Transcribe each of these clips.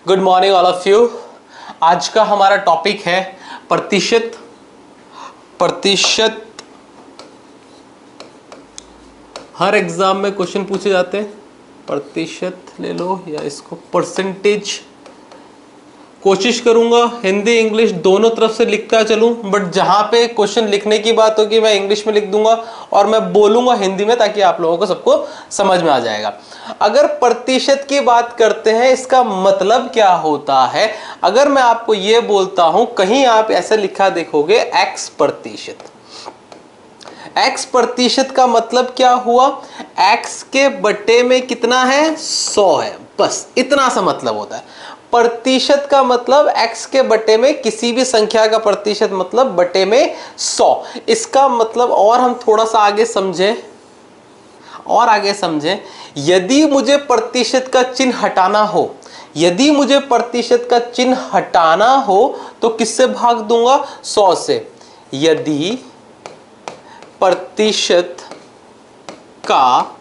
Good morning all of you. आज का हमारा टॉपिक है प्रतिशत। प्रतिशत हर एग्जाम में क्वेश्चन पूछे जाते हैं। प्रतिशत ले लो या इसको परसेंटेज। कोशिश करूंगा हिंदी इंग्लिश दोनों तरफ से लिखता चलूं, बट जहां पे क्वेश्चन लिखने की बात होगी मैं इंग्लिश में लिख दूंगा और मैं बोलूंगा हिंदी में, ताकि आप लोगों को सबको समझ में आ जाएगा। अगर प्रतिशत की बात करते हैं, इसका मतलब क्या होता है? अगर मैं आपको यह बोलता हूं, कहीं आप ऐसे लिखा देखोगे x प्रतिशत। x प्रतिशत का मतलब क्या हुआ? x के बटे में कितना है? 100 है। बस इतना सा मतलब होता है। प्रतिशत का मतलब x के बटे में किसी भी संख्या का प्रतिशत, मतलब बटे में 100। इसका मतलब और हम थोड़ा सा आगे समझें, यदि मुझे प्रतिशत का चिन्ह हटाना हो, यदि मुझे प्रतिशत का चिन्ह हटाना हो तो किससे भाग दूंगा? 100 से। यदि प्रतिशत का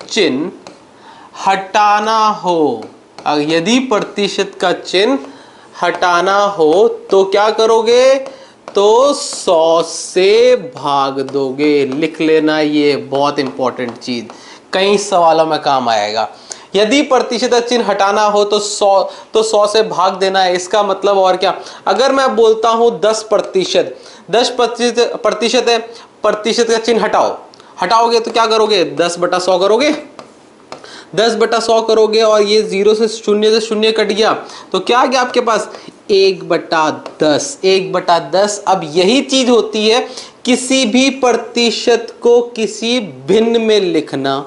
चिन्ह हटाना हो, यदि प्रतिशत का चिन्ह हटाना हो तो क्या करोगे? तो 100 से भाग दोगे। लिख लेना, ये बहुत इंपॉर्टेंट चीज कई सवालों में काम आएगा। यदि प्रतिशत का चिन्ह हटाना हो तो 100 से भाग देना है। इसका मतलब और क्या? अगर मैं बोलता हूं 10% 10% है, प्रतिशत का चिन्ह हटाओगे तो क्या करोगे? 10/100 करोगे। 10/100 करोगे और ये 0 से शून्य कट गया तो क्या आ गया आपके पास? 1/10। 1/10। अब यही चीज होती है किसी भी प्रतिशत को किसी भिन्न में लिखना।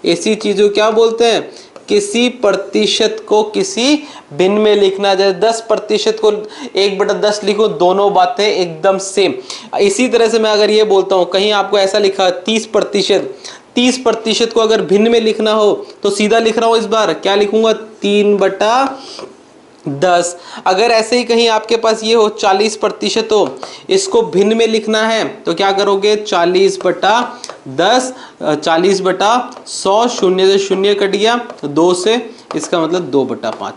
ऐसी चीजों क्या बोलते हैं? किसी प्रतिशत को किसी भिन्न में लिखना। जैसे 10% को 1/10 लिखो, दोनों बातें एकदम सेम। इसी तरह से मैं अगर ये बोलता हूं, कहीं आपको ऐसा लिखा 30%, 30% को अगर भिन्न में लिखना हो तो सीधा लिख रहा हूं। इस बार क्या लिखूंगा? 3/10। अगर ऐसे ही कहीं आपके पास ये हो 40% हो, इसको भिन्न में लिखना है तो क्या करोगे? 40/10, 40/100, शून्य से शून्य कट गया 2 से, इसका मतलब 2/5।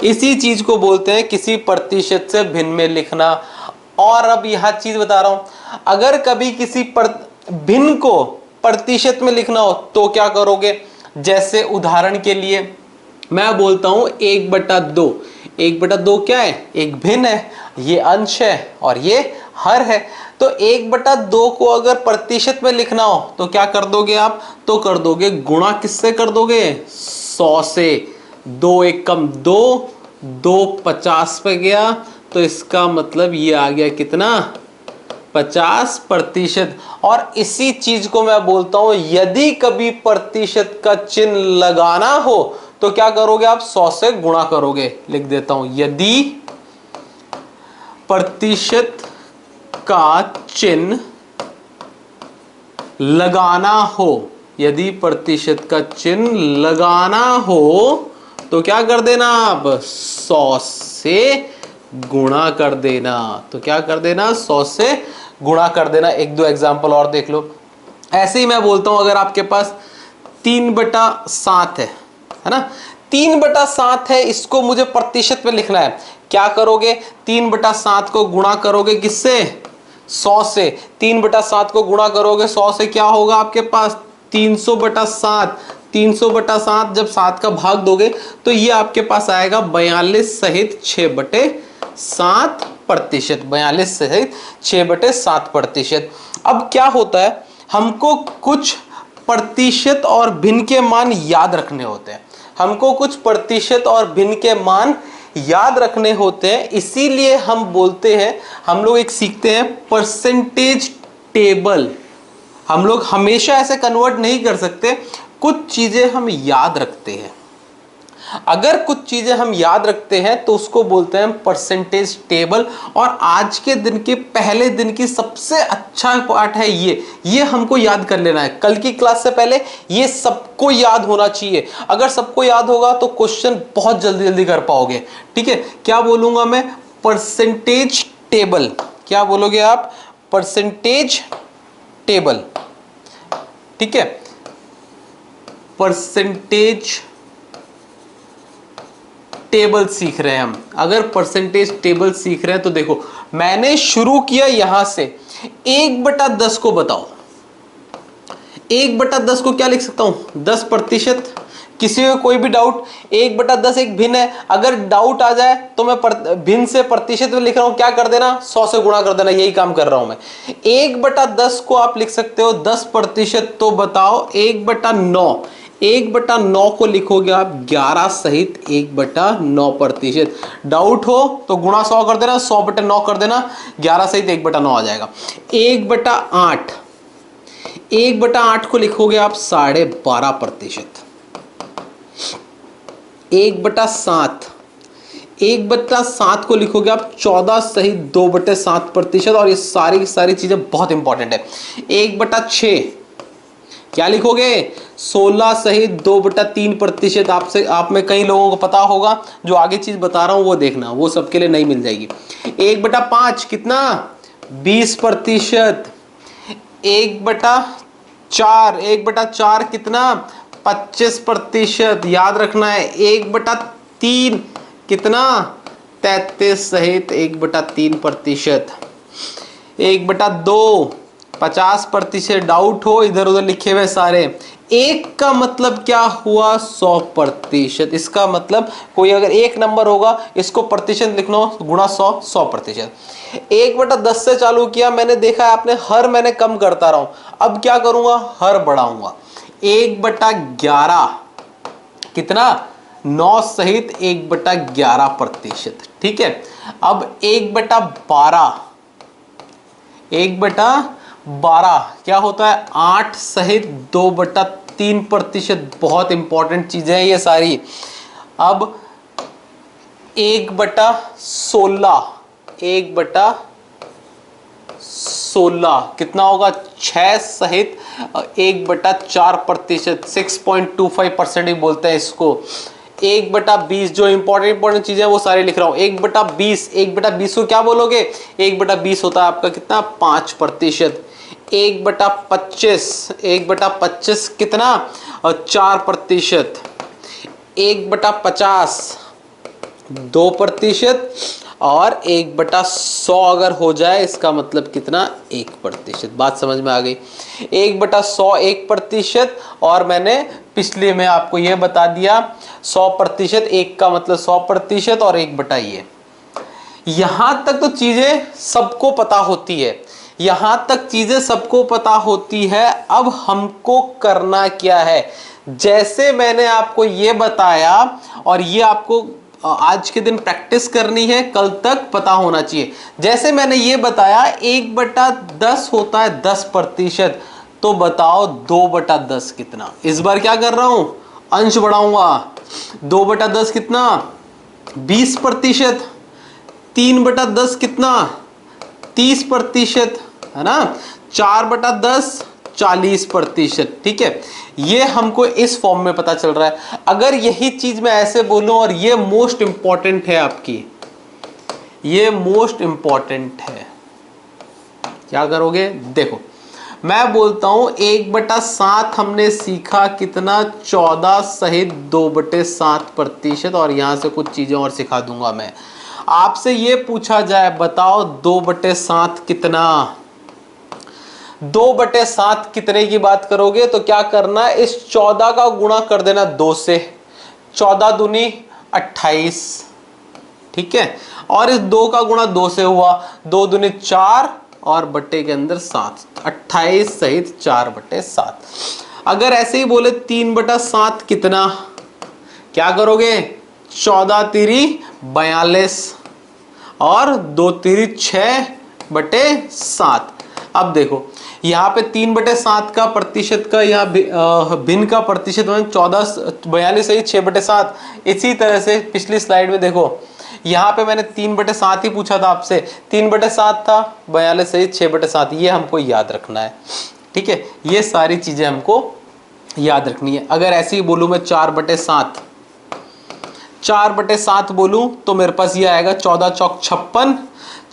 इसी चीज को बोलते हैं किसी प्रतिशत से भिन्न में लिखना। और अब यह चीज बता रहा हूं, अगर कभी किसी भिन्न को प्रतिशत में लिखना हो तो क्या करोगे? जैसे उदाहरण के लिए मैं बोलता हूं 1/2। 1/2 क्या है? एक भिन्न है, ये अंश है और ये हर है। तो 1/2 को अगर प्रतिशत में लिखना हो तो क्या कर दोगे आप? तो कर दोगे गुणा। किससे कर दोगे? 100 से। 2 एक कम 2, 2 50 पे गया तो इसका मतलब ये आ गया कितना? 50%। और इसी चीज को मैं बोलता हूं, यदि कभी प्रतिशत का चिन्ह लगाना हो तो क्या करोगे आप? 100 से गुणा करोगे। लिख देता हूं, यदि प्रतिशत का चिन्ह लगाना हो, यदि प्रतिशत का चिन्ह लगाना हो तो क्या कर देना आप? 100 से गुणा कर देना। तो क्या कर देना? 100 से गुणा कर देना। 1-2 एग्जांपल और देख लो। ऐसे ही मैं बोलता हूं, अगर आपके पास 3/7 है ना? 3/7 है, इसको मुझे प्रतिशत में लिखना है। क्या करोगे? 3/7 को गुणा करोगे किससे? 100 से। 3/7 को गुणा करोगे 100 से, क्या होगा आपके पास? 300/7। 300/7 जब 7 का भाग दोगे तो ये आपके पास आएगा 42 सहित 6/7%। 42 सहित 6/7%। अब क्या होता है, हमको कुछ प्रतिशत और भिन्न के मान याद रखने होते हैं। हमको कुछ प्रतिशत और भिन्न के मान याद रखने होते हैं, इसीलिए हम बोलते हैं, हम लोग एक सीखते हैं परसेंटेज टेबल। हम लोग हमेशा ऐसे कन्वर्ट नहीं कर सकते, कुछ चीजें हम याद रखते हैं। अगर कुछ चीजें हम याद रखते हैं तो उसको बोलते हैं परसेंटेज टेबल। और आज के दिन के पहले दिन की सबसे अच्छा पार्ट है ये हमको याद कर लेना है। कल की क्लास से पहले ये सबको याद होना चाहिए। अगर सबको याद होगा तो क्वेश्चन बहुत जल्दी जल्दी कर पाओगे। ठीक है, क्या बोलूंगा मैं? Percentage table. क्या बोलोगे आप? Percentage table. ठीक है, परसेंटेज टेबल सीख रहे हैं हम, अगर परसेंटेज टेबल सीख रहे हैं तो देखो मैंने शुरू किया यहां से 1/10 को बताओ। 1/10 को क्या लिख सकता हूं 10%। किसी को कोई भी डाउट 1/10 एक भिन्न है, अगर डाउट आ जाए तो मैं भिन्न से प्रतिशत में लिख रहा हूं, क्या कर देना 100 से गुणा कर देना, यही काम कर रहा हूं मैं। 1/10 को आप लिख सकते हो 10%, तो बताओ 1/9, 1/9 को लिखोगे आप 11 सहित 1/9%। डाउट हो तो गुणा 100 कर देना, 100/9 कर देना, 11 सहित 1/9 आ जाएगा। 1/8, 1/8 को लिखोगे आप 12.5%। 1/7, 1/7 को लिखोगे आप 14 सहित 2/7%। और ये सारी की सारी चीजें बहुत इंपॉर्टेंट है। 1/6 क्या लिखोगे 16 सहित 2/3%। आप में कई लोगों को पता होगा, जो आगे चीज बता रहा हूं वो देखना, वो सबके लिए नहीं मिल जाएगी। 1/5 कितना 20%। 1/4, 1/4 कितना 25%। याद रखना है 1/3 कितना 33 सहित 1/3%। 1/2 50%। डाउट हो इधर उधर लिखे हुए सारे। 1 का मतलब क्या हुआ 100%। इसका मतलब कोई अगर एक नंबर होगा इसको प्रतिशत लिखना गुणा 100, 100%। 1/10 से चालू किया मैंने, देखा है आपने हर मैंने कम करता रहा हूं, अब क्या करूंगा हर बढ़ाऊंगा। 1/11 कितना 9 सहित 1/11%। ठीक है, अब 1/12, 1/12 क्या होता है 8 सहित 2/3%। बहुत इंपॉर्टेंट चीजें हैं ये सारी। अब 1/16, 1/16 कितना होगा 6 सहित 1/4%, 6.25% ही बोलते हैं इसको। 1/20 जो इंपॉर्टेंट चीजें हैं वो सारी लिख रहा हूं। 1/20, 1/20 को क्या बोलोगे 1/20 होता है आपका कितना 5%। 1/25, 1/25 कितना 4%। 1/50 2%। और 1/100 अगर हो जाए इसका मतलब कितना 1%। बात समझ में आ गई। 1/100 1%। और मैंने पिछले में आपको यह बता दिया 100%, 1 का मतलब 100% और 1/, ये यहां तक तो चीजें सबको पता होती है, यहां तक चीजें सबको पता होती है। अब हमको करना क्या है, जैसे मैंने आपको ये बताया और ये आपको आज के दिन प्रैक्टिस करनी है, कल तक पता होना चाहिए। जैसे मैंने ये बताया 1/10 होता है 10%, तो बताओ 2/10 कितना। इस बार क्या कर रहा हूं अंश बढ़ाऊंगा। 2/10 कितना 20%। 3/10 कितना 30% है ना। 4/10 40%। ठीक है, ये हमको इस फॉर्म में पता चल रहा है। अगर यही चीज मैं ऐसे बोलूं, और ये मोस्ट इंपॉर्टेंट है आपकी, ये मोस्ट इंपॉर्टेंट है, क्या करोगे देखो मैं बोलता हूं 1/7 हमने सीखा कितना 14 सहित 2/7%। और यहां से कुछ चीजें और सिखा दूंगा मैं। आपसे ये पूछा जाए बताओ 2/7 कितना, 2/7 कितने की बात करोगे तो क्या करना है इस 14 का गुणा कर देना 2 से। 14 दूनी 28। ठीक है, और इस 2 का गुणा 2 से हुआ, 2 दूनी 4 और बट्टे के अंदर 7, 28 सहित 4/7। अगर ऐसे ही बोले 3/7 कितना, क्या करोगे 14 तिरी 42 और 2 तिरी 6/7। अब देखो यहाँ पे 3/7 का प्रतिशत का, यहाँ भिन्न का प्रतिशत 14 42 सही 6/7। इसी तरह से पिछली स्लाइड में देखो यहाँ पे मैंने 3/7 ही पूछा था आपसे, 3/7 था 42 सही 6/7। ये हमको याद रखना है। ठीक है, ये सारी चीजें हमको याद रखनी है। अगर ऐसे ही बोलूं मैं 4/7, 4/7 बोलूं तो मेरे पास ये आएगा 14 चौक 56।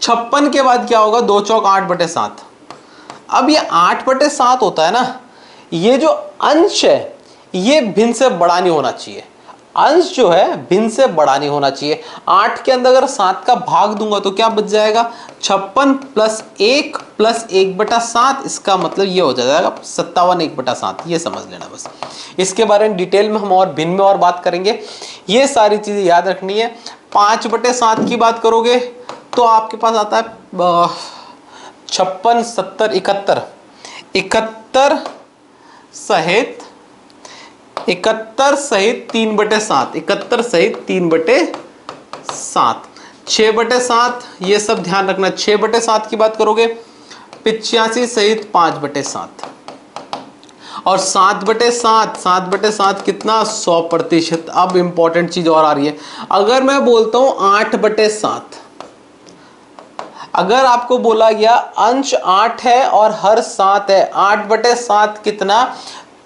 56 के बाद क्या होगा 2 चौक 8/7। अब ये 8/7 होता है ना, ये जो अंश है ये भिन्न से बड़ा नहीं होना चाहिए। अंश जो है भिन्न से बड़ा नहीं होना चाहिए। 8 के अंदर अगर 7 का भाग दूंगा तो क्या बच जाएगा, 56 प्लस 1 प्लस 1/7, इसका मतलब ये हो जाएगा 57 1/7। ये समझ लेना बस। इसके बारे में डिटेल में हम और भिन्न में और बात करेंगे, ये सारी चीजें याद रखनी है। 5/7 की बात करोगे तो आपके पास आता है 56 70 71 71 सहित 3/7 71 सहित 3/7 6/7, ये सब ध्यान रखना। 6/7 की बात करोगे 85 सहित 5/7 और 7/7 कितना 100%। अब इंपॉर्टेंट चीज और आ रही है, अगर मैं बोलता हूं 8/7, अगर आपको बोला गया अंश 8 है और हर 7 है, 8/7 कितना,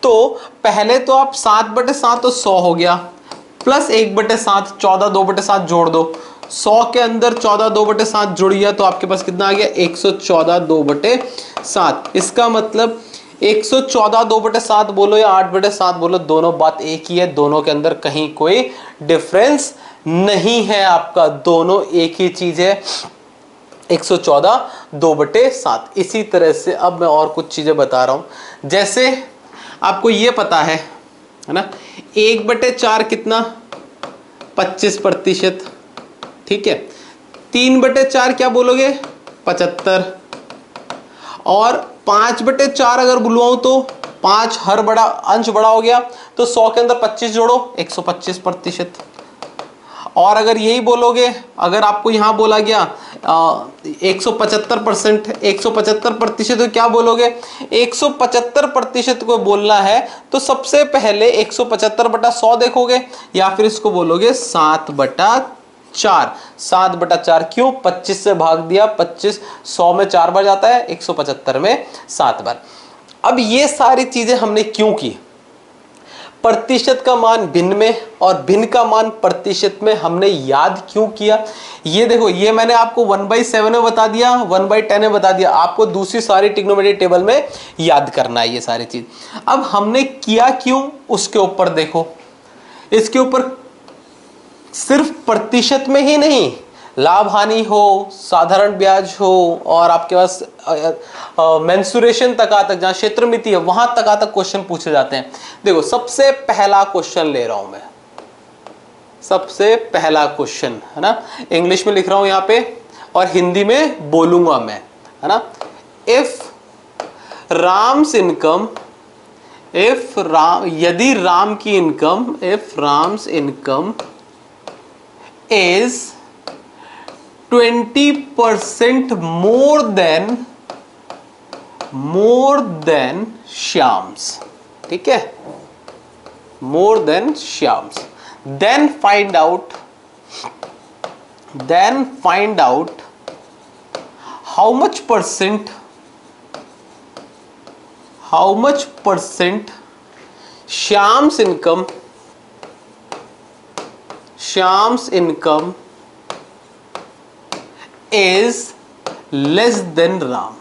तो पहले तो आप 7/7 तो 100 हो गया, प्लस 1/7 14 2/7 जोड़ दो, 100 के अंदर 14 2/7 जुड़ गया तो आपके पास कितना आ गया 114 2/7। इसका मतलब 114 2/7 बोलो या 8/7 बोलो, दोनों बात एक ही है, दोनों के अंदर कहीं कोई डिफरेंस नहीं है आपका, दोनों एक ही चीज है 114 2/7। इसी तरह से अब मैं और कुछ चीजें बता रहा हूं, जैसे आपको ये पता है ना 1/4 कितना 25%, ठीक है। 3/4 क्या बोलोगे 75, और 5/4 अगर बुलवाऊं तो 5 हर बड़ा अंश बड़ा हो गया तो 100 के अंदर 25 जोड़ो 125%। और अगर यही बोलोगे, अगर आपको यहां बोला गया 175%, 175% तो क्या बोलोगे 175% को बोलना है तो सबसे पहले 175/100 देखोगे या फिर इसको बोलोगे 7/4। 7/4 क्यों, 25 से भाग दिया, 25 100 में 4 बार जाता है, 175 में 7 बार। अब ये सारी चीजें हमने क्यों की, प्रतिशत का मान भिन्न में और भिन्न का मान प्रतिशत में हमने याद क्यों किया, ये देखो, ये मैंने आपको 1/7 में बता दिया, 1/10 में बता दिया, आपको दूसरी सारी ट्रिग्नोमेट्री टेबल में याद करना है ये सारी चीज। अब हमने किया क्यों उसके ऊपर देखो, इसके ऊपर सिर्फ प्रतिशत में ही नहीं, लाभ हानि हो, साधारण ब्याज हो, और आपके पास मेंसुरेशन तक जहां क्षेत्र मिति है वहां तक क्वेश्चन पूछे जाते हैं। देखो सबसे पहला क्वेश्चन ले रहा हूं मैं, सबसे पहला क्वेश्चन है ना, इंग्लिश में लिख रहा हूं यहां पे और हिंदी में बोलूंगा मैं, है ना। इफ राम्स इनकम, यदि राम की income, if Ram's income is 20% more than Shyam's, ठीक है, more than Shyam's, then find out how much percent Shyam's income is less than Ram,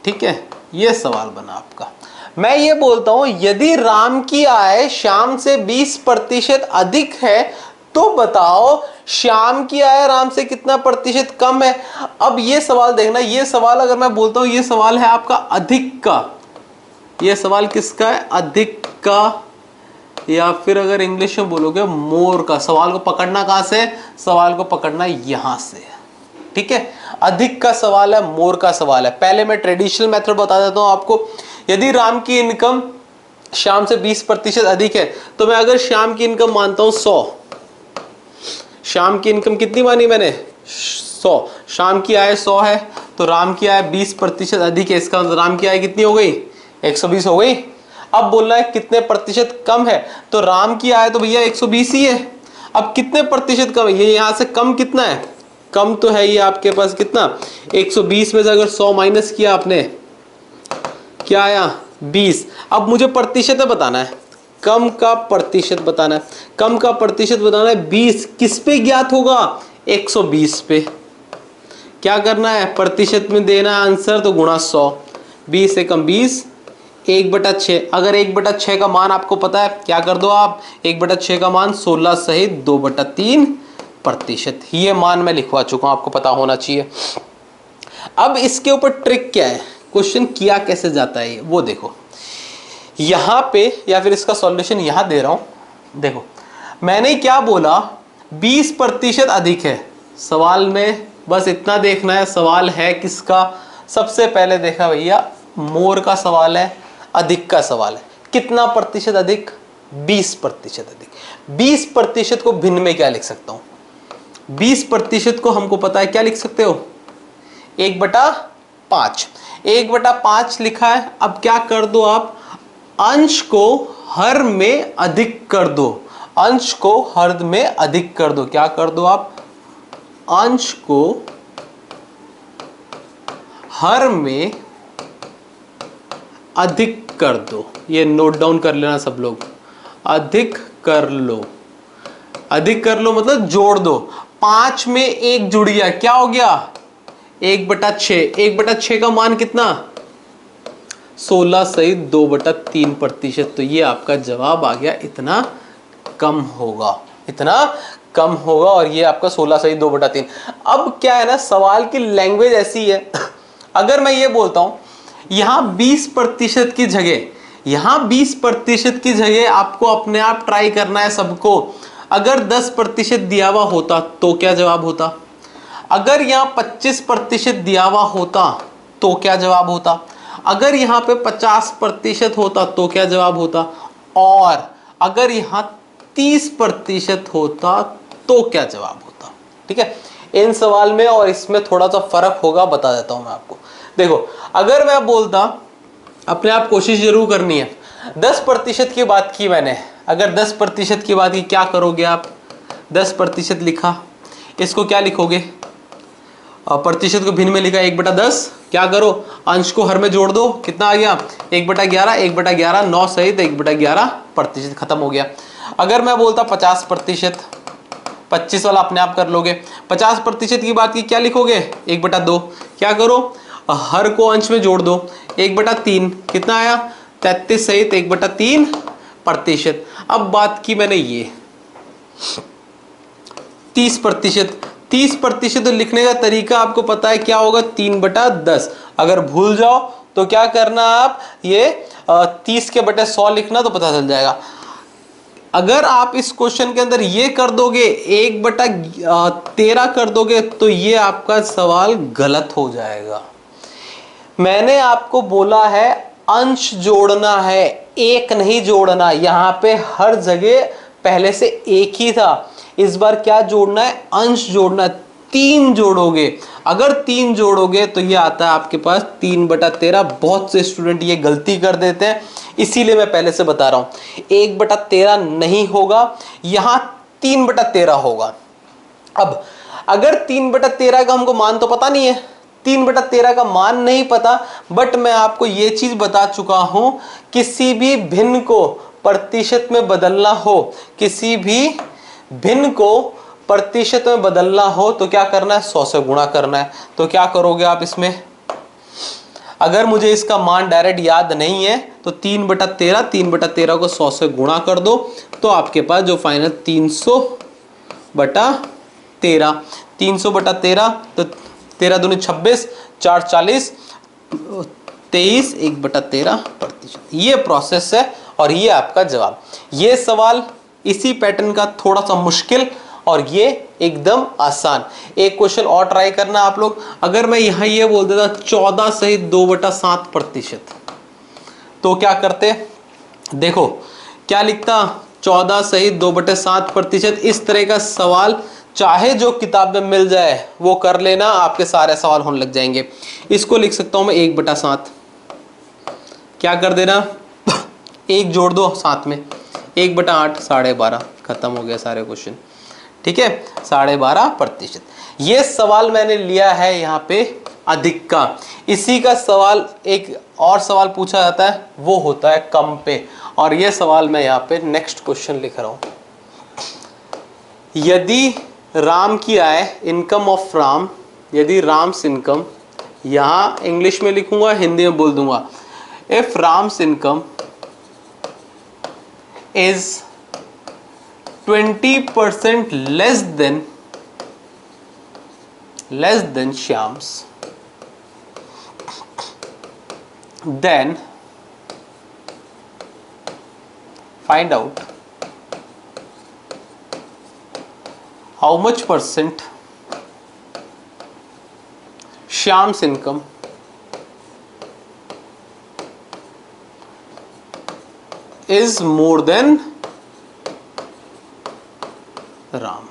ठीक है। ये सवाल बना आपका। मैं ये बोलता हूं यदि राम की आय श्याम से 20% अधिक है तो बताओ श्याम की आय राम से कितना प्रतिशत कम है। अब ये सवाल देखना, ये सवाल अगर मैं बोलता हूं ये सवाल है आपका अधिक का, ये सवाल किसका है, अधिक का, या फिर अगर इंग्लिश में बोलोगे मोर का। सवाल को पकड़ना कहां से, सवाल को पकड़ना यहां से, ठीक है। अधिक का सवाल है, मोर का सवाल है। पहले मैं ट्रेडिशनल मेथड बता देता हूं आपको। यदि राम की इनकम श्याम से 20% अधिक है तो मैं अगर श्याम की इनकम मानता हूं 100, श्याम की इनकम कितनी मानी मैंने 100, श्याम की आय 100 है तो राम की आय 20% अधिक है, इसका मतलब राम की आय कितनी हो गई 120 हो गई। अब बोलना है कितने प्रतिशत कम है, तो राम की आय तो भैया 120 ही है। अब कितने प्रतिशत कम है, ये यहां से कम कितना है, कम तो है ये आपके पास कितना 120 में से अगर 100 माइनस किया आपने क्या आया 20। अब मुझे प्रतिशत बताना है, कम का प्रतिशत बताना है, कम का प्रतिशत बताना है 20, किस पे ज्ञात होगा 120 पे। क्या करना है, प्रतिशत में देना है आंसर तो गुणा 100, 20 से कम 20, 1/6। अगर 1/6 का मान आपको पता है, क्या कर दो आप, 1/6 का मान 16 सहित 2/3%। ये मान मैं लिखवा चुका हूं, आपको पता होना चाहिए। अब इसके ऊपर ट्रिक क्या है, क्वेश्चन किया कैसे जाता है वो देखो। यहां पे या फिर इसका सॉल्यूशन यहां दे रहा हूं। देखो मैंने क्या बोला, 20% अधिक है। सवाल में बस इतना देखना है, सवाल है किसका। सबसे पहले देखा भैया मोर का सवाल है, अधिक का सवाल है। कितना प्रतिशत अधिक, 20% अधिक। 20% को भिन्न में क्या लिख सकता हूं, 20% को हमको पता है क्या लिख सकते हो, 1/5। 1/5 लिखा है। अब क्या कर दो आप, अंश को हर में अधिक कर दो। अंश को हर में अधिक कर दो। क्या कर दो आप, अंश को हर में अधिक कर दो। ये नोट डाउन कर लेना सब लोग, अधिक कर लो। अधिक कर लो मतलब जोड़ दो। 5 में 1 जुड़ गया, क्या हो गया, 1/6। 1/6 का मान कितना, 16 सहित 2/3%। तो ये आपका जवाब आ गया, इतना कम होगा, इतना कम होगा। और ये आपका 16 सहित 2/3। अब क्या है ना, सवाल की लैंग्वेज ऐसी है। अगर मैं ये बोलता हूं यहां 20% की जगह, यहां 20% की जगह आपको अपने आप ट्राई करना है सबको। अगर 10% दिया हुआ होता तो क्या जवाब होता, अगर यहां 25% दिया हुआ होता तो क्या जवाब होता, अगर यहां पे 50% होता तो क्या जवाब होता, और अगर यहां 30% होता तो क्या जवाब होता। ठीक है, इन सवाल में और इसमें थोड़ा सा फर्क होगा, बता देता हूं मैं आपको। देखो अगर मैं बोलता, अपने आप कोशिश जरूर करनी है, 10% की बात की मैंने, अगर 10% की बात की, क्या करोगे आप, 10% लिखा, इसको क्या लिखोगे, प्रतिशत को भिन्न में लिखा 1/10। क्या करो, अंश को हर में जोड़ दो, कितना आ गया, 1/11। 1/11 9 सहित 1/11%, खत्म हो गया। अगर मैं बोलता 50%, 25 वाला अपने आप कर लोगे। 50% की बात की, क्या लिखोगे, 1/2। क्या करो, हर को अंश में जोड़ दो, 1/3, कितना आया, 33 सहित 1/3%। अब बात की मैंने ये 30%। 30% तो लिखने का तरीका आपको पता है क्या होगा, 3/10। अगर भूल जाओ तो क्या करना आप, ये 30 के बटे 100 लिखना, तो पता चल जाएगा। अगर आप इस क्वेश्चन के अंदर ये कर दोगे, 1/13 कर दोगे, तो ये आपका सवाल गलत हो जाएगा। मैंने आपको बोला है अंश जोड़ना है, एक नहीं जोड़ना। यहां पे हर जगह पहले से एक ही था, इस बार क्या जोड़ना है, अंश जोड़ना है। 3 जोड़ोगे, अगर 3 जोड़ोगे तो ये आता है आपके पास 3/13। बहुत से स्टूडेंट ये गलती कर देते हैं, इसीलिए मैं पहले से बता रहा हूं, 1/13 नहीं होगा, यहां 3/13 होगा। अब अगर 3/13 का हमको मान तो पता नहीं है, 3/13 का मान नहीं पता, बट मैं आपको ये चीज बता चुका हूं, किसी भी भिन्न को प्रतिशत में बदलना हो, किसी भी भिन्न को प्रतिशत में बदलना हो तो क्या करना है, 100 से गुणा करना है। तो क्या करोगे आप इसमें, अगर मुझे इसका मान डायरेक्ट याद नहीं है तो 3/13 को 100 से गुणा कर दो, तो आपके पास जो फाइनल 300/13, 300/13, तो 13 दूनी 26, 4 40, 23, 1/13%। ये प्रोसेस है और ये आपका जवाब। ये सवाल इसी पैटर्न का थोड़ा सा मुश्किल और ये एकदम आसान। एक क्वेश्चन और ट्राई करना आप लोग। अगर मैं यहां ये बोल देता 14 सहित 2/7%, तो क्या करते, देखो क्या लिखता, 14 सहित 2/7%। इस तरह का सवाल चाहे जो किताब में मिल जाए वो कर लेना, आपके सारे सवाल होने लग जाएंगे। इसको लिख सकता हूं मैं 1/7। क्या कर देना, 1 जोड़ दो साथ में, 1/8, 12.5, खत्म हो गया सारे क्वेश्चन। ठीक है, 12.5%। ये सवाल मैंने लिया है यहाँ पे अधिक का। इसी का सवाल एक और सवाल पूछा जाता है, वो होता है कम पे, और ये सवाल मैं यहाँ पे नेक्स्ट क्वेश्चन लिख रहा हूं। यदि राम की आय, इनकम ऑफ राम, यदि राम्स इनकम, यहाँ इंग्लिश में लिखूंगा हिंदी में बोल दूंगा, if Ram's income is 20% less than Shyam's, then find out how much percent Shyam's income is more than Ram,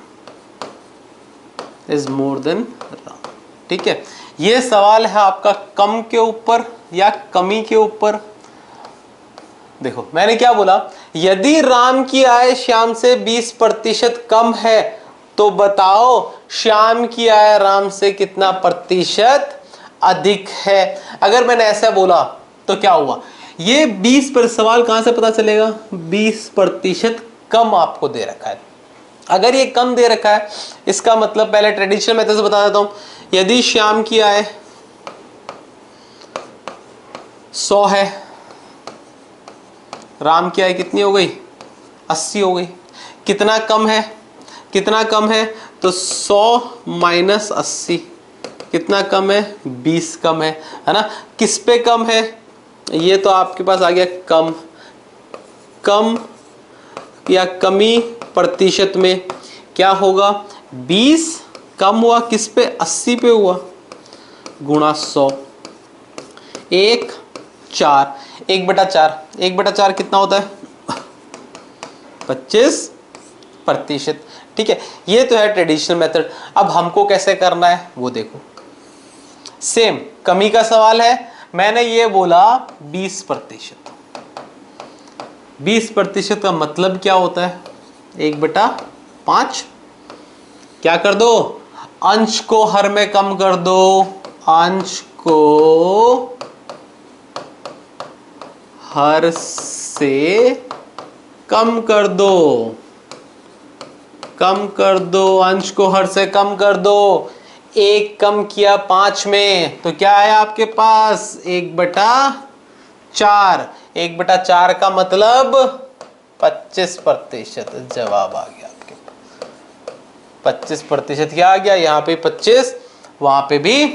is more than Ram. ठीक है, ये सवाल है आपका कम के ऊपर या कमी के ऊपर। देखो मैंने क्या बोला, यदि राम की आय श्याम से 20% कम है तो बताओ श्याम की आय राम से कितना प्रतिशत अधिक है। अगर मैंने ऐसा बोला तो क्या हुआ, ये 20 पर सवाल कहां से पता चलेगा, 20% कम आपको दे रखा है। अगर ये कम दे रखा है इसका मतलब, पहले ट्रेडिशनल मेथड से बता देता हूं, यदि श्याम की आय 100 है, राम की आय कितनी हो गई, 80 हो गई। कितना कम है, कितना कम है, तो 100 माइनस 80, कितना कम है, 20 कम है ना। किस पे कम है, ये तो आपके पास आ गया कम, कम या कमी प्रतिशत में क्या होगा, 20 कम हुआ किस पे, 80 पे हुआ, गुणा 100, 1/4, 1/4, 1/4 कितना होता है, 25%। ठीक है, ये तो है ट्रेडिशनल मेथड। अब हमको कैसे करना है वो देखो, सेम कमी का सवाल है, मैंने ये बोला 20%। 20% का मतलब क्या होता है, 1/5। क्या कर दो, अंश को हर में कम कर दो, अंश को हर से कम कर दो, कम कर दो, अंश को हर से कम कर दो। 1 कम किया 5 में तो क्या है आपके पास, 1/4। 1/4 का मतलब 25%। जवाब आ गया आपके पास 25%। क्या आ गया, यहाँ पे 25, वहां पे भी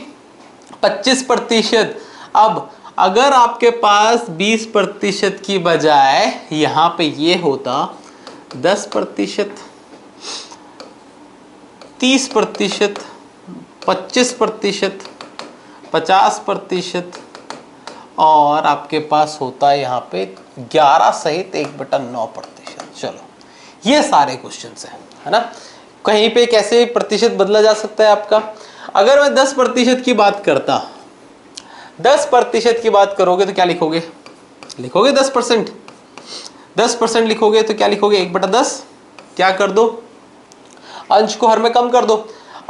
25%। अब अगर आपके पास 20% की बजाय यहां पे ये होता 10%, 30%, 25%, 50%, और आपके पास होता है यहाँ पे 11 सहित 1/9%। चलो ये सारे क्वेश्चंस हैं, है ना। कहीं पे कैसे प्रतिशत बदला जा सकता है आपका। अगर मैं 10% की बात करता, 10% की बात करोगे तो क्या लिखोगे, लिखोगे 10%। 10% लिखोगे तो क्या लिखोगे, 1/10। क्या कर दो, अंश को हर में कम कर दो,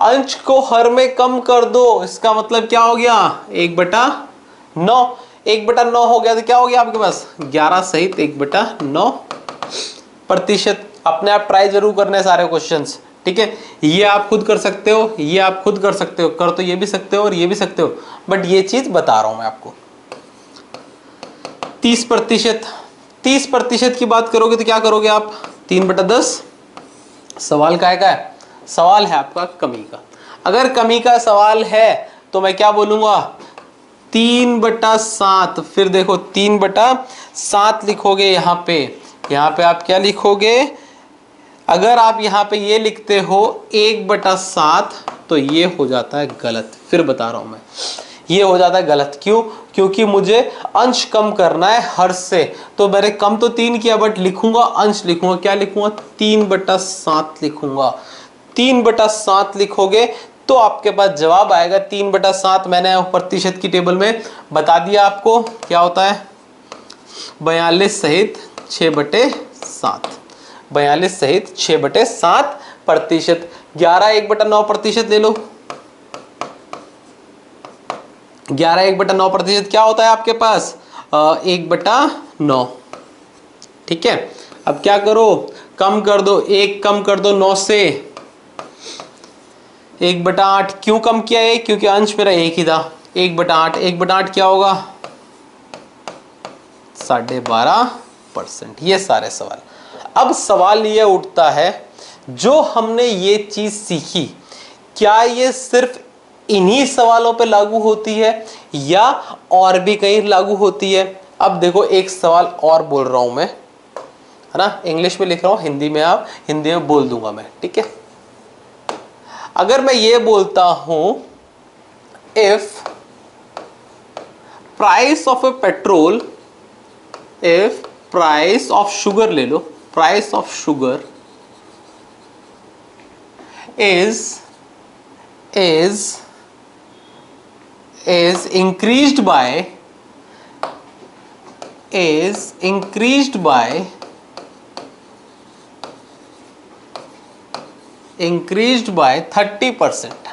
अंश को हर में कम कर दो, इसका मतलब क्या हो गया, 1/9। 1/9 हो गया तो क्या हो गया आपके पास, 11 सहित 1/9%। अपने आप ट्राई जरूर करने सारे क्वेश्चंस, ठीक है। ये आप खुद कर सकते हो, ये आप खुद कर सकते हो, कर तो ये भी सकते हो और ये भी सकते हो, बट ये चीज बता रहा हूं मैं आपको। 30%, 30% की बात करोगे तो क्या करोगे आप, 3/10। सवाल का है, सवाल है आपका कमी का। अगर कमी का सवाल है तो मैं क्या बोलूंगा, 3/7। फिर देखो 3/7 लिखोगे यहाँ पे आप क्या लिखोगे, अगर आप यहाँ पे ये लिखते हो 1/7 तो ये हो जाता है गलत। फिर बता रहा हूं मैं, ये हो जाता है गलत। क्यों, क्योंकि मुझे अंश कम करना है हर से, तो मैंने कम तो 3 किया बट लिखूंगा अंश, लिखूंगा क्या लिखूंगा, 3/7 लिखूंगा। 3/7 लिखोगे तो आपके पास जवाब आएगा 3/7। मैंने प्रतिशत की टेबल में बता दिया आपको क्या होता है, 42 सहित 6/7। 42 सहित 6/7%। 11 1/9% ले लो। 11 1/9% क्या होता है आपके पास, 1/9। ठीक है, अब क्या करो, कम कर दो, 1 कम कर दो 9 से, 1/8। क्यों कम किया है, क्योंकि अंश मेरा 1 ही था। 1/8, 1/8 क्या होगा, 12.5%। ये सारे सवाल। अब सवाल ये उठता है, जो हमने ये चीज सीखी, क्या ये सिर्फ इन्हीं सवालों पे लागू होती है या और भी कहीं लागू होती है? अब देखो, एक सवाल और बोल रहा हूं मैं, है ना, इंग्लिश में लिख रहा हूं, हिंदी में आप हिंदी में बोल दूंगा मैं, ठीक है। अगर मैं ये बोलता हूं, if price of a petrol, if price of sugar ले लो, price of sugar is increased by 30%,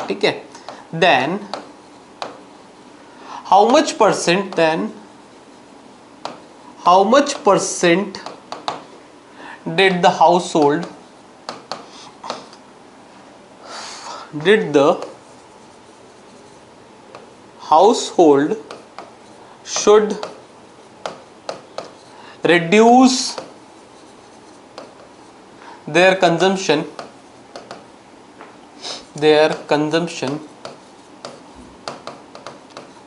ठीक है, then how much percent did the household should reduce their consumption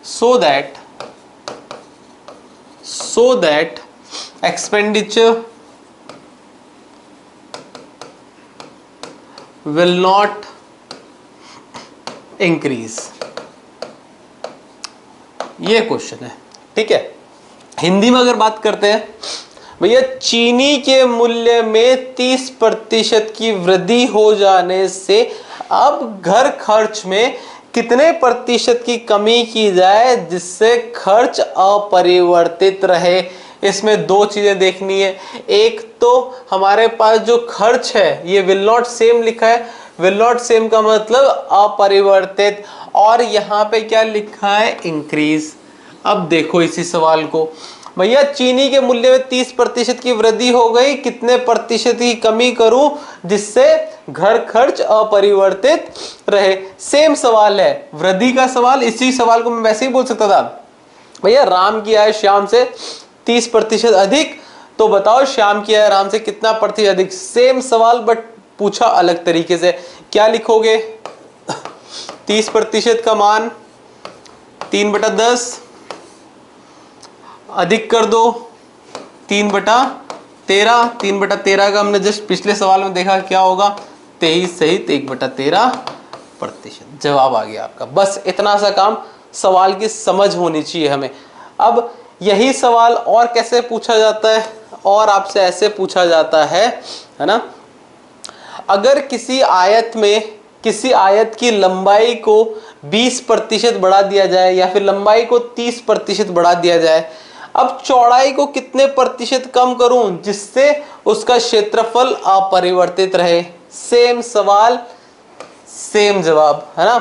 so that expenditure will not increase। ये question है, ठीक है। हिंदी में अगर बात करते हैं, भैया चीनी के मूल्य में 30% की वृद्धि हो जाने से अब घर खर्च में कितने प्रतिशत की कमी की जाए जिससे खर्च अपरिवर्तित रहे? इसमें दो चीजें देखनी है। एक तो हमारे पास जो खर्च है ये विल नॉट सेम लिखा है, विल नॉट सेम का मतलब अपरिवर्तित, और यहाँ पे क्या लिखा है? इंक्रीज। अब देखो इसी सवाल को, भैया चीनी के मूल्य में 30% की वृद्धि हो गई, कितने प्रतिशत की कमी करूं जिससे घर खर्च अपरिवर्तित रहे? सेम सवाल है, वृद्धि का सवाल। इसी सवाल को मैं वैसे ही बोल सकता था, भैया राम की आय श्याम से 30% अधिक, तो बताओ श्याम की आय राम से कितना प्रतिशत अधिक? सेम सवाल बट पूछा अलग तरीके से। क्या लिखोगे? 30% का मान 3/10, अधिक कर दो 3/13। 3/13 का हमने जस्ट पिछले सवाल में देखा क्या होगा? 23 सहित 1/13%। जवाब आ गया आपका। बस इतना सा काम, सवाल की समझ होनी चाहिए हमें। अब यही सवाल और कैसे पूछा जाता है? और आपसे ऐसे पूछा जाता है ना, अगर किसी आयत की लंबाई को 20% बढ़ा दिया जाए या फिर लंबाई को 30% बढ़ा दिया जाए, अब चौड़ाई को कितने प्रतिशत कम करूं जिससे उसका क्षेत्रफल अपरिवर्तित रहे? सेम सवाल सेम जवाब, है ना।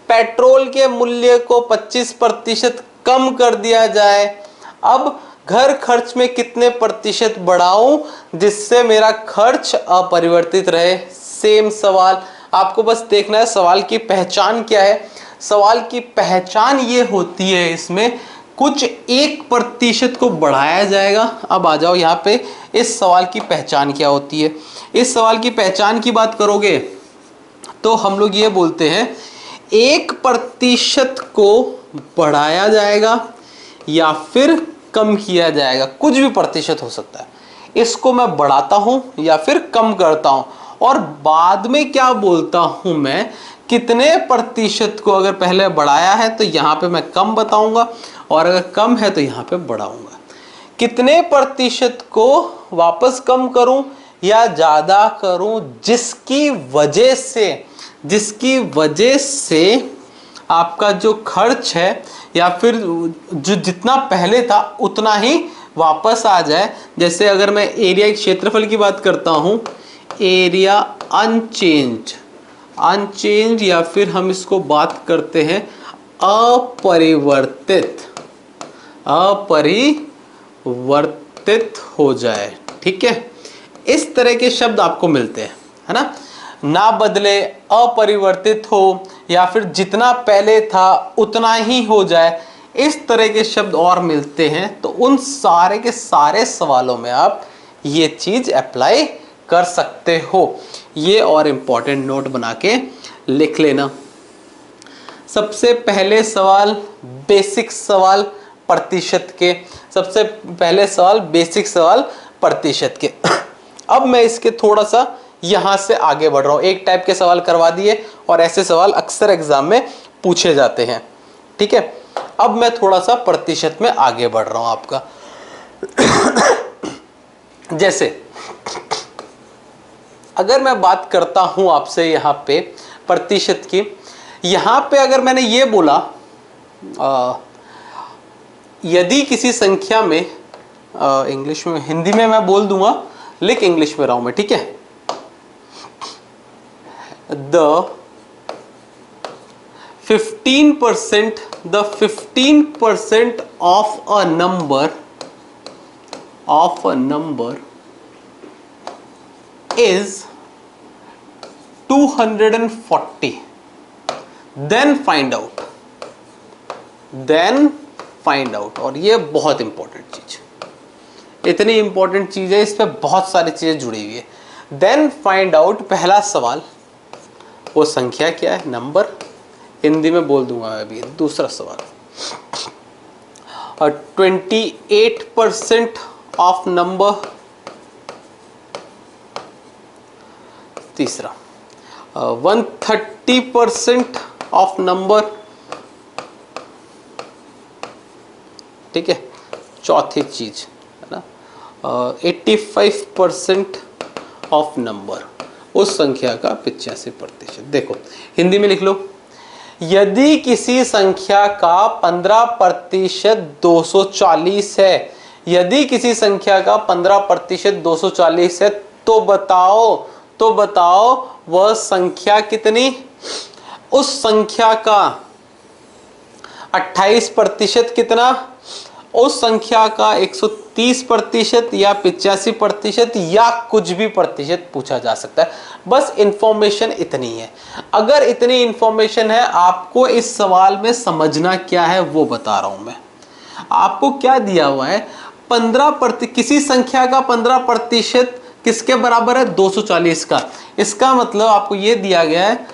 पेट्रोल के मूल्य को 25% कम कर दिया जाए, अब घर खर्च में कितने प्रतिशत बढ़ाऊं जिससे मेरा खर्च अपरिवर्तित रहे? सेम सवाल। आपको बस देखना है सवाल की पहचान क्या है। सवाल की पहचान ये होती है, इसमें कुछ 1% को बढ़ाया जाएगा। अब आ जाओ यहाँ पे, इस सवाल की पहचान क्या होती है? इस सवाल की पहचान की बात करोगे तो हम लोग ये बोलते हैं 1% को बढ़ाया जाएगा या फिर कम किया जाएगा, कुछ भी प्रतिशत हो सकता है। इसको मैं बढ़ाता हूं या फिर कम करता हूं, और बाद में क्या बोलता हूं मैं, कितने प्रतिशत को अगर पहले बढ़ाया है तो यहां पे मैं कम बताऊंगा, और अगर कम है तो यहां पे बढ़ाऊंगा। कितने प्रतिशत को वापस कम करूं या ज्यादा करूं जिसकी वजह से आपका जो खर्च है या फिर जो जितना पहले था उतना ही वापस आ जाए। जैसे अगर मैं एरिया के क्षेत्रफल की बात करता हूं, एरिया अनचेंज या फिर हम इसको बात करते हैं अपरिवर्तित हो जाए, ठीक है। इस तरह के शब्द आपको मिलते हैं, है ना बदले, अपरिवर्तित हो, या फिर जितना पहले था उतना ही हो जाए। इस तरह के शब्द और मिलते हैं तो उन सारे के सारे सवालों में आप ये चीज अप्लाई कर सकते हो। ये और इंपॉर्टेंट नोट बना के लिख लेना। सबसे पहले सवाल बेसिक सवाल प्रतिशत के, सबसे पहले सवाल बेसिक सवाल प्रतिशत के। अब मैं इसके थोड़ा सा यहां से आगे बढ़ रहा हूं। एक टाइप के सवाल करवा दिए और ऐसे सवाल अक्सर एग्जाम में पूछे जाते हैं, ठीक है। अब मैं थोड़ा सा प्रतिशत में आगे बढ़ रहा हूं आपका। जैसे अगर मैं बात करता हूं आपसे यहां पे प्रतिशत की, यहां पे अगर मैंने ये बोला यदि किसी संख्या में, इंग्लिश में, हिंदी में मैं बोल दूंगा, लिख इंग्लिश में रहा हूं मैं, ठीक है। the 15% of a number is 240, then find out। और ये बहुत इंपॉर्टेंट चीज, इतनी इंपॉर्टेंट चीज है, इस पे बहुत सारी चीजें जुड़ी हुई है। देन फाइंड आउट, पहला सवाल, वो संख्या क्या है, नंबर, हिंदी में बोल दूंगा मैं अभी। दूसरा सवाल, और 28% ऑफ नंबर। तीसरा 130% ऑफ नंबर, ठीक है। चौथी चीज है ना 85% ऑफ नंबर, उस संख्या का 85%। देखो हिंदी में लिख लो, यदि किसी संख्या का 15% 240 है, यदि किसी संख्या का 15% 240 है, तो बताओ वह संख्या कितनी। उस संख्या का 28% कितना, उस संख्या का 130% या 85% या कुछ भी प्रतिशत पूछा जा सकता है। बस इंफॉर्मेशन इतनी है। अगर इतनी इंफॉर्मेशन है, आपको इस सवाल में समझना क्या है वो बता रहा हूं मैं। आपको क्या दिया हुआ है, 15%, किसी संख्या का 15% किसके बराबर है, 240 का। इसका मतलब आपको ये दिया गया है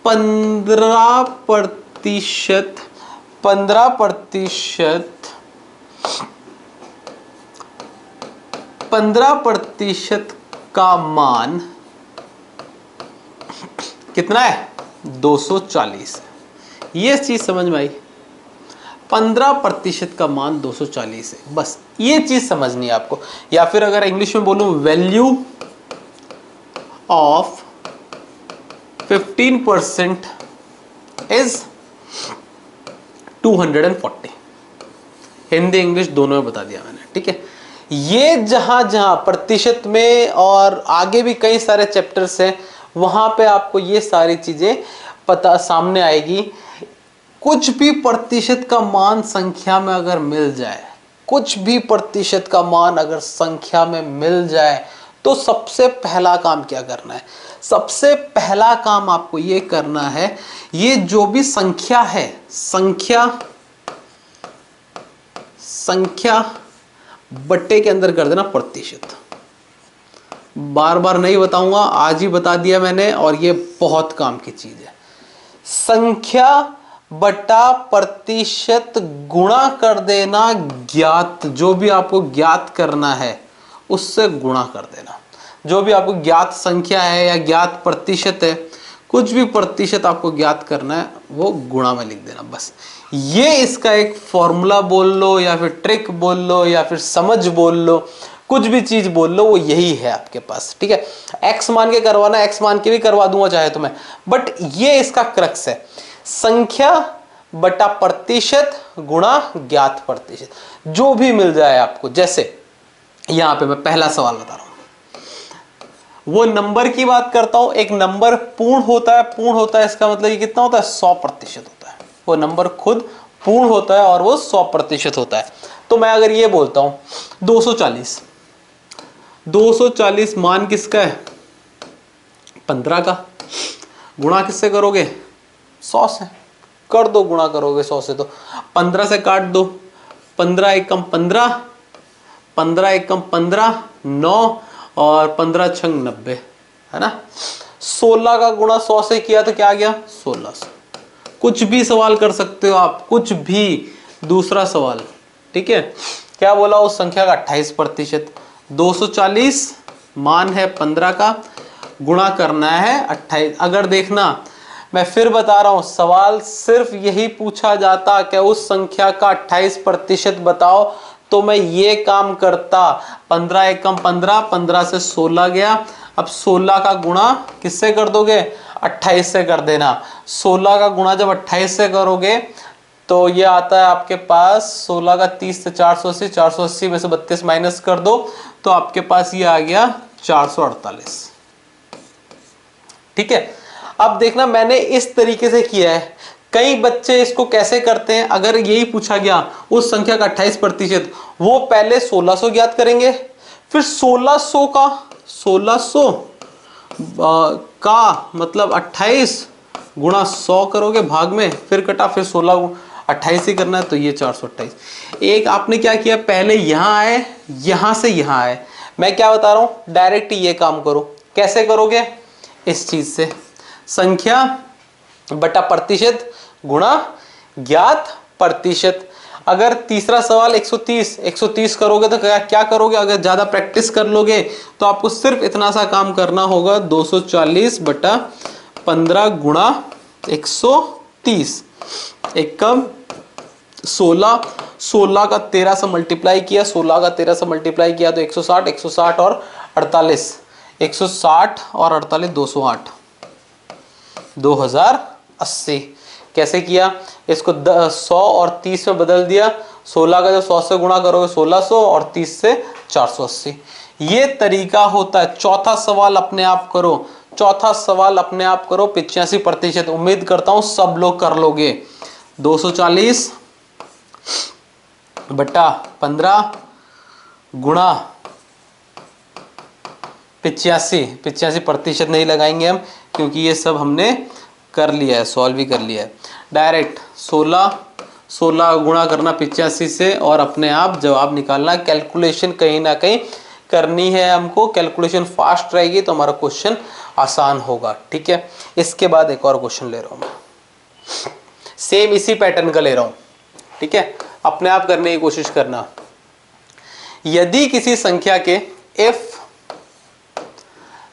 15% 15% का मान कितना है, 240। ये चीज समझ में आई, 15% का मान 240 है, बस ये चीज समझनी है आपको। या फिर अगर इंग्लिश में बोलूं, value of 15% is 240। Hindi English दोनों में बता दिया मैंने, ठीक है। ये जहां जहां प्रतिशत में और आगे भी कई सारे चैप्टर्स हैं, वहां पे आपको ये सारी चीजें पता सामने आएगी। कुछ भी प्रतिशत का मान संख्या में अगर मिल जाए, कुछ भी प्रतिशत का मान अगर संख्या में मिल जाए, तो सबसे पहला काम क्या करना है, सबसे पहला काम आपको ये करना है, ये जो भी संख्या है, संख्या बट्टे के अंदर कर देना प्रतिशत। बार बार नहीं बताऊंगा, आज ही बता दिया मैंने, और ये बहुत काम की चीज है। संख्या बटा प्रतिशत गुणा कर देना, ज्ञात, जो भी आपको ज्ञात करना है उससे गुणा कर देना। जो भी आपको ज्ञात संख्या है या ज्ञात प्रतिशत है, कुछ भी प्रतिशत आपको ज्ञात करना है, वो गुणा में लिख देना, बस। ये इसका एक फॉर्मूला बोल लो, या फिर ट्रिक बोल लो, या फिर समझ बोल लो, कुछ भी चीज बोल लो, वो यही है आपके पास, ठीक है। एक्स मान के करवाना, एक्स मान के भी करवा दूंगा चाहे तो मैं, बट ये इसका क्रक्स है, संख्या बटा प्रतिशत गुणा ज्ञात प्रतिशत, जो भी मिल जाए आपको। जैसे यहां पे मैं पहला सवाल बता रहा हूं, वो नंबर की बात करता हूं। एक नंबर पूर्ण होता है, इसका मतलब ये कितना होता है, 100% होता है। वो नंबर खुद पूर्ण होता है और वो 100% होता है। तो मैं अगर ये बोलता हूं 240 मान किसका है, 15 का, गुणा किससे करोगे, 100 से, कर दो, गुणा करोगे 100 से तो 15 से काट दो, 15 एकम 15, 15 एकम 15, 9 और 15 छंग 90, है ना। 16 का गुणा 100 से किया तो क्या आ गया 1600। कुछ भी सवाल कर सकते हो आप, कुछ भी। दूसरा सवाल, ठीक है, क्या बोला, उस संख्या का 28%। 240 मान है 15 का, गुणा करना है 28। अगर देखना, मैं फिर बता रहा हूं, सवाल सिर्फ यही पूछा जाता कि उस संख्या का 28% बताओ, तो मैं ये काम करता। 15 एकम 15, 15 से 16 गया। अब 16 का गुणा किससे कर दोगे, 28 से कर देना। 16 का गुणा जब 28 से करोगे तो ये आता है आपके पास 16 का 30 से 480, 480 में से 32 माइनस कर दो तो आपके पास ये आ गया 448। ठीक है, अब देखना मैंने इस तरीके से किया है। कई बच्चे इसको कैसे करते हैं, अगर यही पूछा गया उस संख्या का 28%, वो पहले 1600 ज्ञात करेंगे, फिर 1600 का मतलब 28 गुणा 100 करोगे भाग में, फिर कटा, फिर 16 28 ही करना है, तो ये 428। एक आपने क्या किया, पहले यहां आए, यहां से यहां आए। मैं क्या बता रहा हूं, डायरेक्ट ये काम करो। कैसे करोगे, इस चीज से संख्या बटा प्रतिशत गुणा ज्ञात प्रतिशत। अगर तीसरा सवाल 130 करोगे तो क्या करोगे, अगर ज्यादा प्रैक्टिस कर लोगे तो आपको सिर्फ इतना सा काम करना होगा, 240 बटा 15 गुणा 130 एकम 16, 16 का 13 से मल्टीप्लाई किया, 16 का 13 से मल्टीप्लाई किया तो 160, 160 और 48, 160 और 48 208, 2080। कैसे किया, इसको 100 और 30 में बदल दिया। 16 का जब 100 से गुणा करोगे 1600 और 30 से 480। ये तरीका होता है। चौथा सवाल अपने आप करो, चौथा सवाल अपने आप करो, 85%। उम्मीद करता हूं सब लोग कर लोगे। 240 बटा 15 गुणा 85% नहीं लगाएंगे हम, क्योंकि ये सब हमने कर लिया है, सॉल्व भी कर लिया है। डायरेक्ट 16 गुणा करना 85 से और अपने आप जवाब निकालना। कैलकुलेशन कहीं ना कहीं करनी है हमको, कैलकुलेशन फास्ट रहेगी तो हमारा क्वेश्चन आसान होगा। ठीक है, इसके बाद एक और क्वेश्चन ले रहा हूं मैं, सेम इसी पैटर्न का ले रहा हूं। ठीक है, अपने आप करने की कोशिश करना। यदि किसी संख्या के if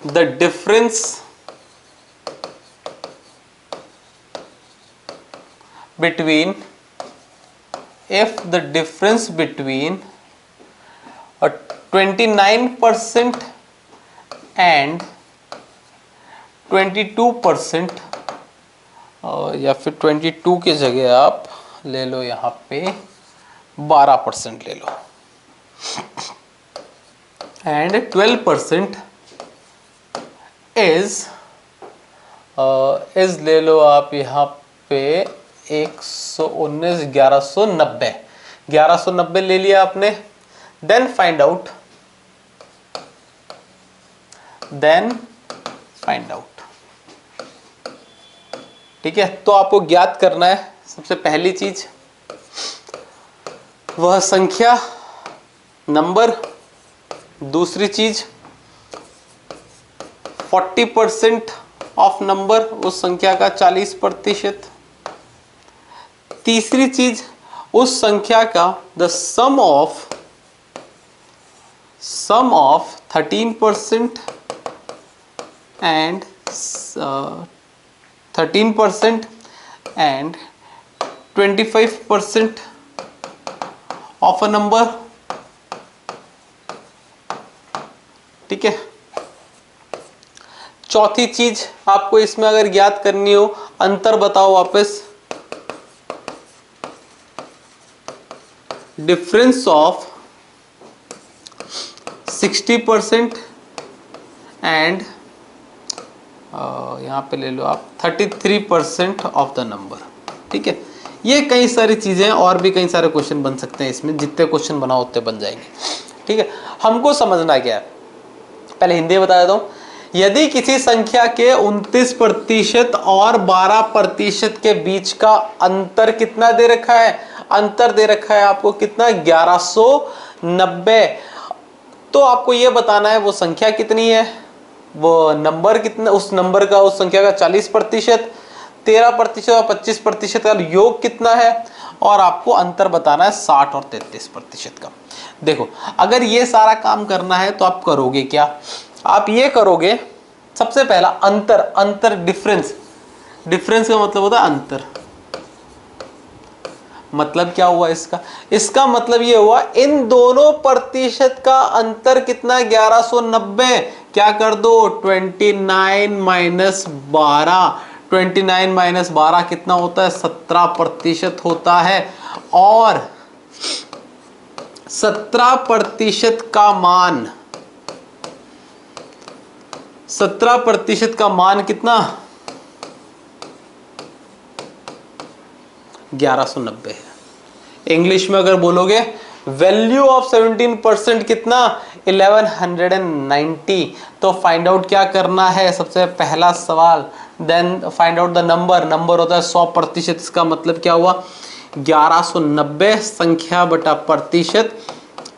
the difference between a 29% and 22%, या फिर 22 की जगह आप ले लो यहाँ पे 12% ले लो, and 12% is ले लो आप यहाँ पे 119, 1190 ले लिया आपने। देन फाइंड आउट, ठीक है। तो आपको ज्ञात करना है सबसे पहली चीज वह संख्या नंबर, दूसरी चीज 40% ऑफ नंबर, उस संख्या का 40%, तीसरी चीज उस संख्या का the sum of 13% and 25% of a number. ठीक है, चौथी चीज आपको इसमें अगर ज्ञात करनी हो, अंतर बताओ वापस, डिफरेंस ऑफ 60% एंड यहां पे ले लो आप 33% ऑफ द नंबर। ठीक है, ये कई सारी चीजें और भी कई सारे क्वेश्चन बन सकते हैं इसमें, जितने क्वेश्चन बनाओ उतने बन जाएंगे। ठीक है, हमको समझना क्या है, पहले हिंदी बता देता हूं। यदि किसी संख्या के 29% और 12% के बीच का अंतर कितना दे रखा है, अंतर दे रखा है आपको कितना, 1190, तो आपको यह बताना है वो संख्या कितनी है, वो नंबर कितना, उस नंबर का, उस संख्या का 40%, 13% और 25% का योग कितना है, और आपको अंतर बताना है 60 और 33% का। देखो अगर ये सारा काम करना है तो आप करोगे क्या, आप ये करोगे, सबसे पहला अंतर, अंतर डिफरेंस, डिफरेंस का मतलब होता है अंतर। मतलब क्या हुआ इसका, इसका मतलब ये हुआ इन दोनों प्रतिशत का अंतर कितना, 1190, क्या कर दो 29 माइनस 12, 29 माइनस 12 कितना होता है, 17% होता है, और 17% का मान, 17% का मान कितना, 1190 है। इंग्लिश में अगर बोलोगे वैल्यू ऑफ 17% कितना, 1190। तो फाइंड आउट क्या करना है, सबसे पहला सवाल, then find out the number, number होता है 100%, इसका मतलब क्या हुआ 1190 संख्या बटा प्रतिशत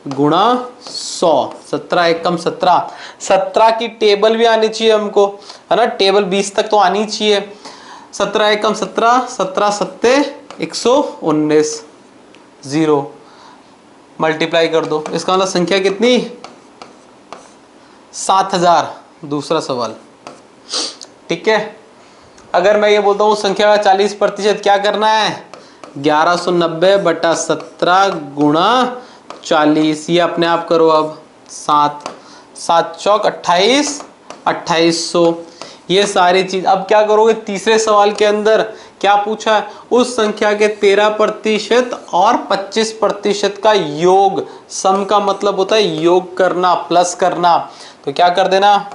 गुणा 100, 17 एकम 17, 17 की टेबल भी आनी चाहिए हमको, है ना, टेबल 20 तक तो आनी चाहिए। 17 एकम 17, 17 सत्ते 119, 0 मल्टीप्लाई कर दो, इसका मतलब संख्या कितनी, 7000। दूसरा सवाल, ठीक है, अगर मैं ये बोलता हूँ संख्या का 40% क्या करना है, 1190 बटा 17 गुणा 40, ये अपने आप करो अब, 7 7 चौक 28, 2800, ये सारी चीज। अब क्या करोगे, तीसरे सवाल के अंदर क्या पूछा है, उस संख्या के 13% और 25% का योग, सम का मतलब होता है योग करना, प्लस करना, तो क्या कर देना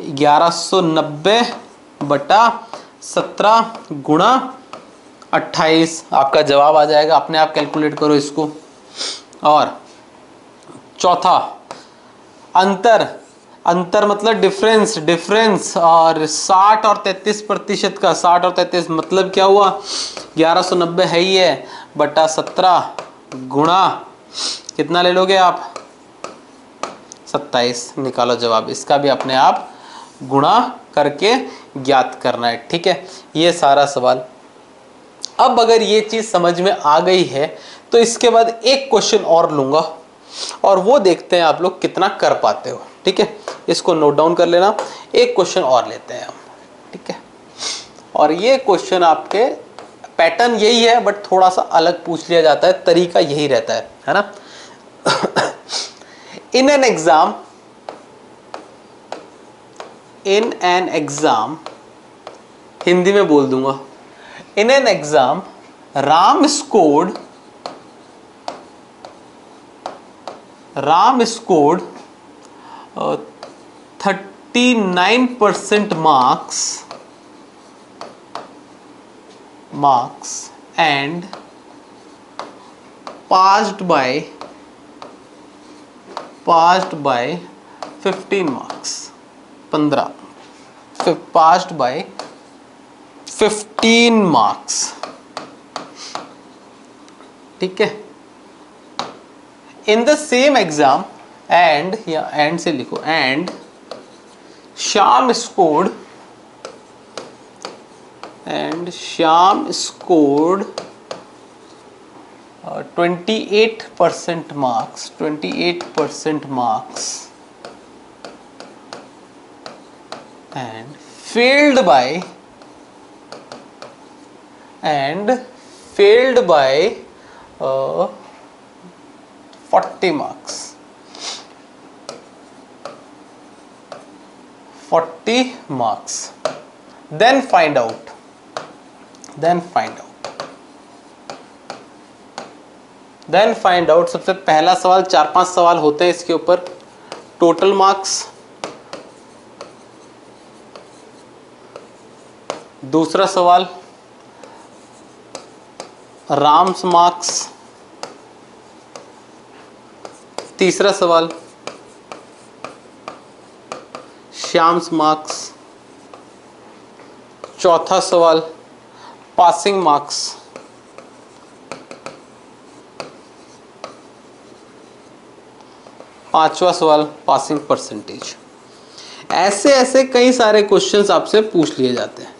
1190 बटा 17 गुणा 28, आपका जवाब आ जाएगा, अपने आप कैलकुलेट करो इसको। और चौथा अंतर, अंतर मतलब डिफरेंस, डिफरेंस, और 60 और 33% का, 60 और 33 मतलब क्या हुआ, 1190 है ही है बटा 17 गुणा कितना ले लोगे आप, 27, निकालो जवाब, इसका भी अपने आप गुणा करके ज्ञात करना है, ठीक है, ये सारा सवाल। अब अगर ये चीज समझ में आ गई है तो इसके बाद एक क्वेश्चन और लूंगा और वो देखते हैं आप लोग कितना कर पाते हो, ठीक है, इसको नोट डाउन कर लेना, एक क्वेश्चन और लेते हैं हम, ठीक है, और ये क्वेश्चन आपके पैटर्न यही है बट थोड़ा सा अलग पूछ लिया जाता है, तरीका यही रहता है ना। In an exam, in an exam, Hindi में बोल दूंगा, in an exam Ram scored 39% marks and passed by 15 marks, 15, passed by 15 marks, ठीक है। In the same exam and, या एंड से लिखो, and Shyam scored, and Shyam scored 28% marks, 28% marks and failed by 40 marks, 40 marks, then find out, सबसे पहला सवाल, 4-5 सवाल होते हैं इसके ऊपर, टोटल मार्क्स, दूसरा सवाल राम्स मार्क्स, तीसरा सवाल श्याम्स मार्क्स। चौथा सवाल पासिंग मार्क्स। पांचवा सवाल पासिंग परसेंटेज। ऐसे ऐसे कई सारे क्वेश्चंस आपसे पूछ लिए जाते हैं,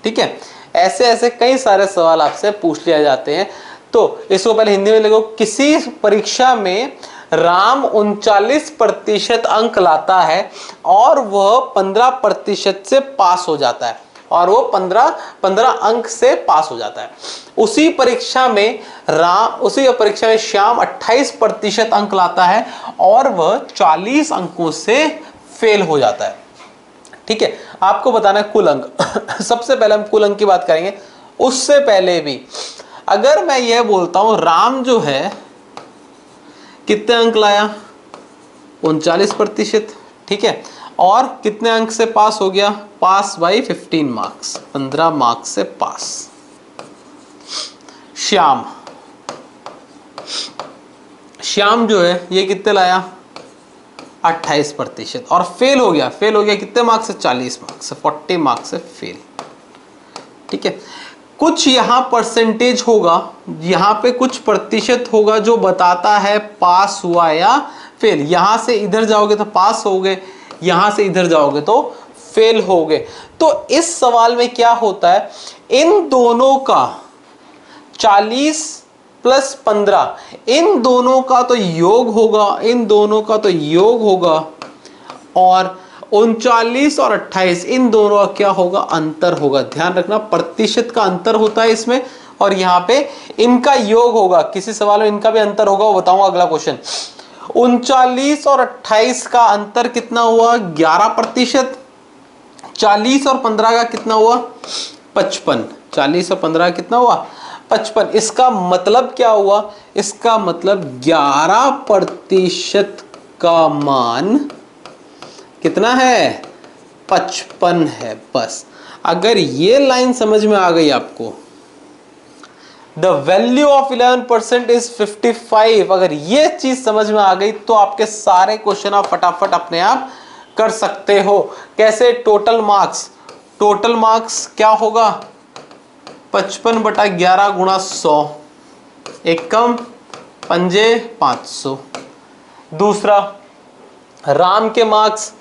ठीक है, ऐसे ऐसे कई सारे सवाल आपसे पूछ लिए जाते हैं। तो इसको पहले हिंदी में लिखो, किसी परीक्षा में राम 39% अंक लाता है और वह 15% से पास हो जाता है, और वो 15 अंक से पास हो जाता है। उसी परीक्षा में श्याम 28% अंक लाता है और वह 40 अंकों से फेल हो जाता है, ठीक है। आपको बताना है कुल अंक। सबसे पहले हम कुल अंक की बात करेंगे। उससे पहले भी अगर मैं यह बोलता हूं राम जो है कितने अंक लाया, 39%, ठीक है, और कितने अंक से पास हो गया, पास बाई 15 मार्क्स, 15 मार्क्स से पास। श्याम जो है ये कितने लाया, 28%, और फेल हो गया कितने मार्क्स से, 40 मार्क्स से, 40 मार्क्स से फेल, ठीक है। कुछ यहां परसेंटेज होगा, यहां पे कुछ प्रतिशत होगा जो बताता है पास हुआ या फेल। यहां से इधर जाओगे तो पास हो गए, यहां से इधर जाओगे तो फेल हो गए। तो इस सवाल में क्या होता है, इन दोनों का 40 प्लस 15, इन दोनों का तो योग होगा, और 39 और 28 इन दोनों का क्या होगा, अंतर होगा। ध्यान रखना प्रतिशत का अंतर होता है इसमें, और यहां पे इनका योग होगा। किसी सवाल में इनका भी अंतर होगा, वो बताऊंगा अगला क्वेश्चन। 39 और 28 का अंतर कितना हुआ, 11%। 40 और 15 का कितना हुआ, 55। 40 और 15 का कितना हुआ, 55। इसका मतलब क्या हुआ, इसका मतलब 11% का मान कितना है, 55 है। बस अगर ये लाइन समझ में आ गई आपको, द वैल्यू ऑफ 11% इज 55, अगर ये चीज समझ में आ गई तो आपके सारे क्वेश्चन आप फटाफट अपने आप कर सकते हो। कैसे, टोटल मार्क्स क्या होगा, 55/11 गुणा 100, एक कम पंजे 500। दूसरा राम के मार्क्स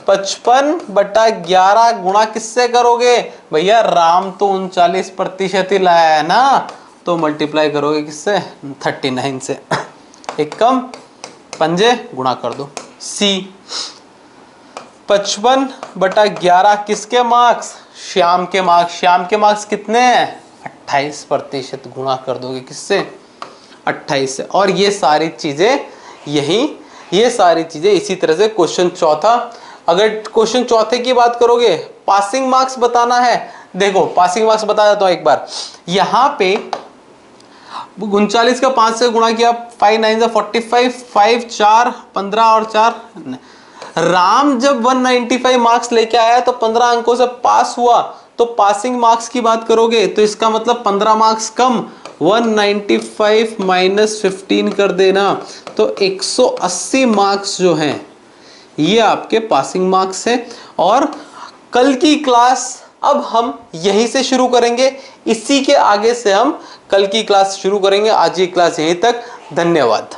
55/11 गुणा किससे करोगे, भैया राम तो 39% ही लाया है ना, तो मल्टीप्लाई करोगे किससे, 39 से, एक कम पंजे गुणा कर दो। सी 55/11 किसके मार्क्स, श्याम के मार्क्स कितने हैं, 28%, गुणा कर दोगे किससे, 28 से। और ये सारी चीजें इसी तरह से क्वेश्चन चौथा। अगर क्वेश्चन चौथे की बात करोगे, पासिंग मार्क्स बताना है। देखो पासिंग मार्क्स बता देता हूं एक बार। यहां पे 39 का 5 से गुणा किया, 5 9 45, 5 4 15 और 4। राम जब 195 मार्क्स लेके आया तो 15 अंकों से पास हुआ, तो पासिंग मार्क्स की बात करोगे तो इसका मतलब 15 मार्क्स कम, 195 माइनस 15 कर देना, तो 180 मार्क्स जो हैं ये आपके पासिंग मार्क्स हैं। और कल की क्लास अब हम यहीं से शुरू करेंगे, इसी के आगे से हम कल की क्लास शुरू करेंगे। आज की क्लास यहीं तक, धन्यवाद।